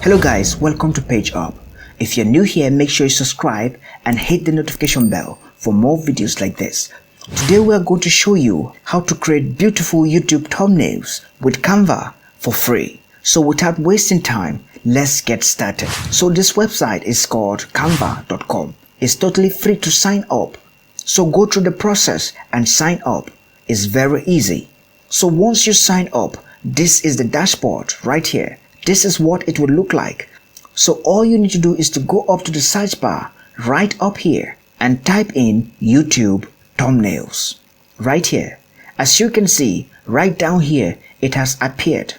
Hello guys, welcome to PGEUP. If you're new here, make sure you subscribe and hit the notification bell for more videos like this. Today we are going to show you how to create beautiful YouTube thumbnails with Canva for free. So without wasting time, let's get started. So this website is called canva.com. It's totally free to sign up. So go through the process and sign up. It's very easy. So once you sign up, this is the dashboard right here. This is what it would look like. So all you need to do is to go up to the search bar right up here and type in YouTube thumbnails right here. As you can see right down here, it has appeared.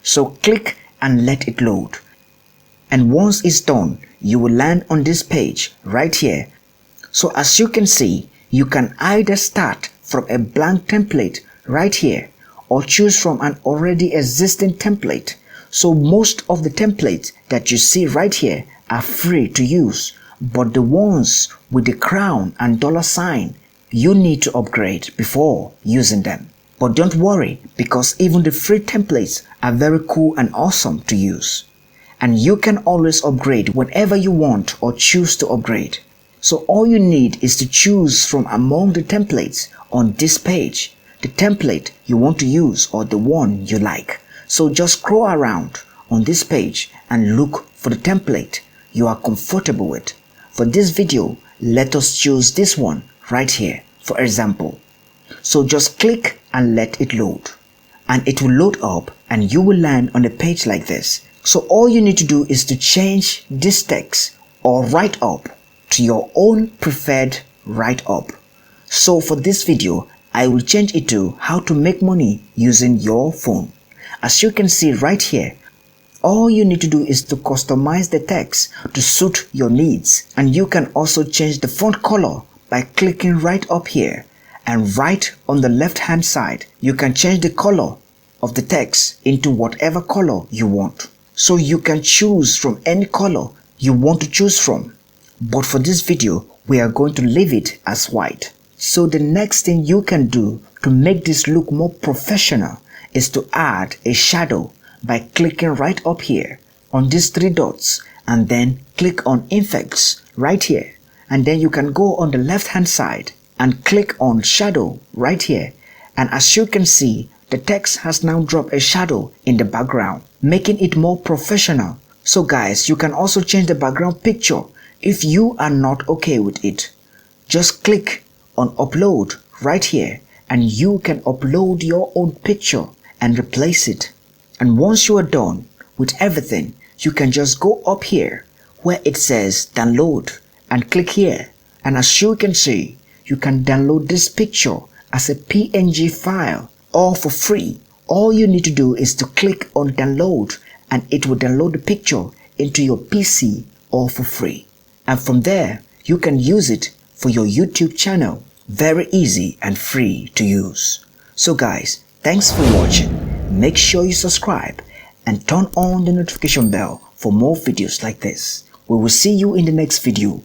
So click and let it load. And once it's done, you will land on this page right here. So as you can see, you can either start from a blank template right here or choose from an already existing template. So most of the templates that you see right here are free to use, but the ones with the crown and $sign, you need to upgrade before using them. But don't worry, because even the free templates are very cool and awesome to use. And you can always upgrade whenever you want or choose to upgrade. So all you need is to choose from among the templates on this page, the template you want to use or the one you like. So just scroll around on this page and look for the template you are comfortable with. For this video, let us choose this one right here, for example. So just click and let it load. And it will load up and you will land on a page like this. So all you need to do is to change this text or write up to your own preferred write up. So for this video, I will change it to how to make money using your phone. As you can see right here, all you need to do is to customize the text to suit your needs. And you can also change the font color by clicking right up here. And right on the left hand side, you can change the color of the text into whatever color you want. So you can choose from any color you want to choose from. But for this video, we are going to leave it as white. So the next thing you can do to make this look more professional is to add a shadow by clicking right up here on these three dots and then click on effects right here. And then you can go on the left hand side and click on shadow right here. And as you can see, the text has now dropped a shadow in the background, making it more professional. So guys, you can also change the background picture if you are not okay with it. Just click on upload right here and you can upload your own picture and replace it. And once you are done with everything, you can just go up here where it says download and click here. And as you can see, you can download this picture as a PNG file all for free. All you need to do is to click on download and it will download the picture into your PC all for free. And from there, you can use it for your YouTube channel. Very easy and free to use. So guys, thanks for watching. Make sure you subscribe and turn on the notification bell for more videos like this. We will see you in the next video.